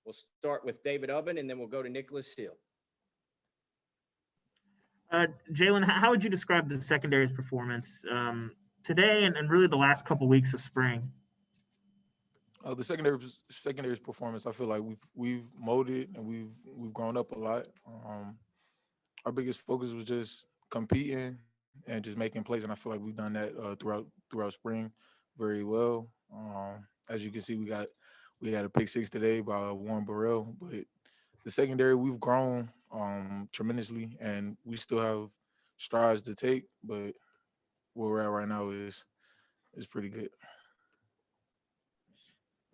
We'll start with David Ubben, and then we'll go to Nicholas Hill. Jaylen, how would you describe the secondary's performance today and really the last couple weeks of spring? The secondary's performance, I feel like we've molded and we've grown up a lot. Our biggest focus was just competing and just making plays, and I feel like we've done that throughout spring very well. As you can see, we had a pick six today by Warren Burrell, but the secondary we've grown tremendously, and we still have strides to take. But where we're at right now is pretty good.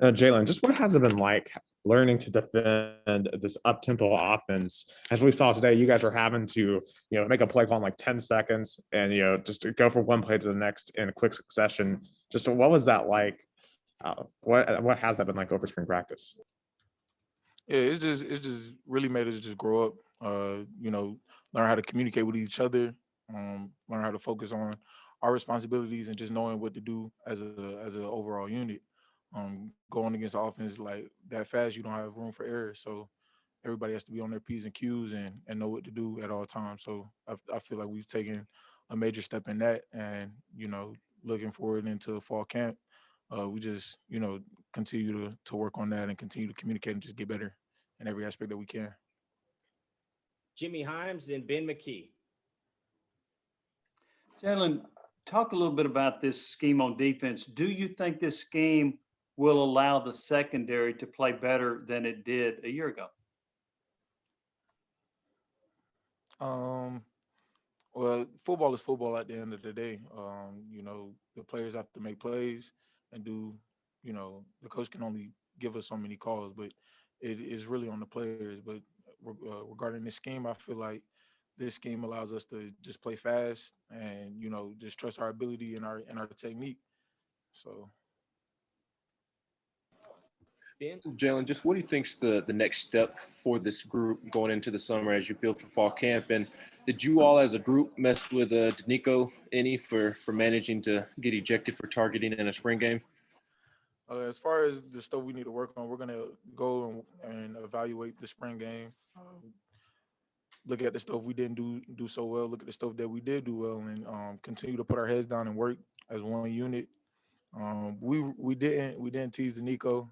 Jaylen, just what has it been like learning to defend this up-tempo offense? As we saw today, you guys are having to, make a play call in like 10 seconds and, just to go from one play to the next in a quick succession. Just what was that like? What has that been like over spring practice? Yeah, it's just really made us just grow up. Learn how to communicate with each other, learn how to focus on our responsibilities and just knowing what to do as an overall unit. Going against offense like that fast, you don't have room for error. So everybody has to be on their P's and Q's and know what to do at all times. So I feel like we've taken a major step in that, and looking forward into fall camp, we just continue to work on that and continue to communicate and just get better in every aspect that we can. Jimmy Himes and Ben McKee. Jaylen, talk a little bit about this scheme on defense. Do you think this scheme will allow the secondary to play better than it did a year ago? Well, football is football at the end of the day. The players have to make plays and the coach can only give us so many calls, but it is really on the players. But regarding this scheme, I feel like this scheme allows us to just play fast and, just trust our ability and our technique. So. Jaylen, just what do you think's the next step for this group going into the summer as you build for fall camp? And did you all as a group mess with Danico any for managing to get ejected for targeting in a spring game? As far as the stuff we need to work on, we're going to go and evaluate the spring game. Look at the stuff we didn't do so well. Look at the stuff that we did do well, and continue to put our heads down and work as one unit. We didn't tease Danico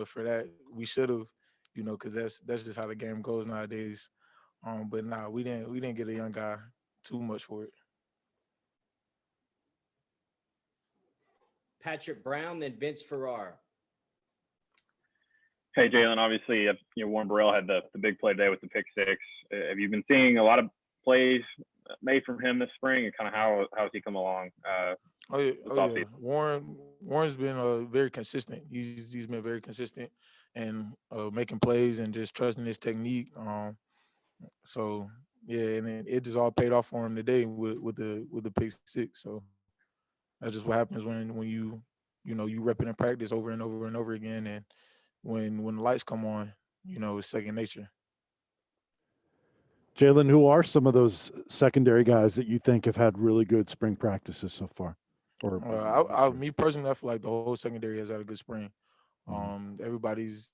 for that. We should have, because that's just how the game goes nowadays. But we didn't get a young guy too much for it. Patrick Brown, then Vince Ferrara. Hey, Jaylen, obviously, Warren Burrell had the big play today with the pick six. Have you been seeing a lot of plays made from him this spring, and kind of how has he come along? Oh yeah. Warren's been very consistent. He's been very consistent and making plays and just trusting his technique. So yeah, and it just all paid off for him today with the pick six. So that's just what happens when you rep it in practice over and over and over again, and when the lights come on, it's second nature. Jaylen, who are some of those secondary guys that you think have had really good spring practices so far? Or me personally, I feel like the whole secondary has had a good spring. Everybody's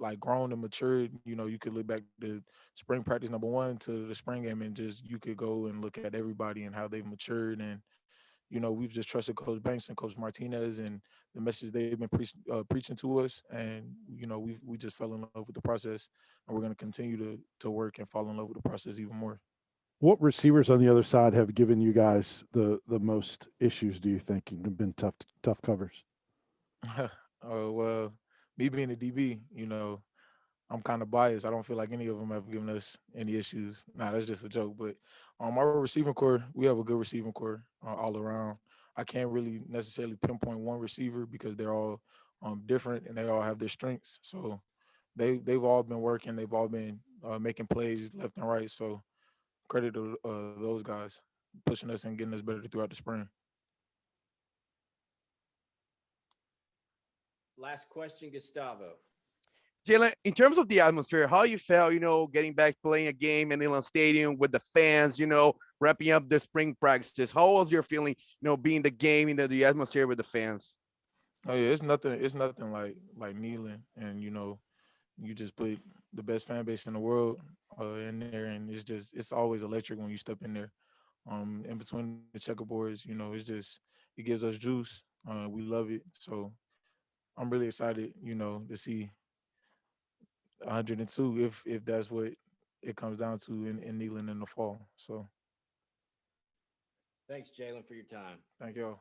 like grown and matured. You could look back to spring practice number 1 to the spring game, and just you could go and look at everybody and how they've matured. And we've just trusted Coach Banks and Coach Martinez and the message they've been preaching to us. And we just fell in love with the process, and we're going to continue to work and fall in love with the process even more. What receivers on the other side have given you guys the most issues, do you think, and have been tough covers? Well, me being a DB, I'm kind of biased. I don't feel like any of them have given us any issues. Nah, that's just a joke. But our receiving core, we have a good receiving core all around. I can't really necessarily pinpoint one receiver because they're all different and they all have their strengths. So they've all been working. They've all been making plays left and right. So credit to those guys pushing us and getting us better throughout the spring. Last question, Gustavo. Jaylen, in terms of the atmosphere, how you felt, getting back playing a game in Inland Stadium with the fans, wrapping up the spring practices. How was your feeling, being the game, the atmosphere with the fans? Oh yeah, it's nothing like kneeling, and you just put the best fan base in the world in there, and it's always electric when you step in there. In between the checkerboards, it gives us juice. We love it, so I'm really excited, to see 102 if that's what it comes down to in kneeling in the fall. So Thanks, Jaylen, for your time. thank y'all.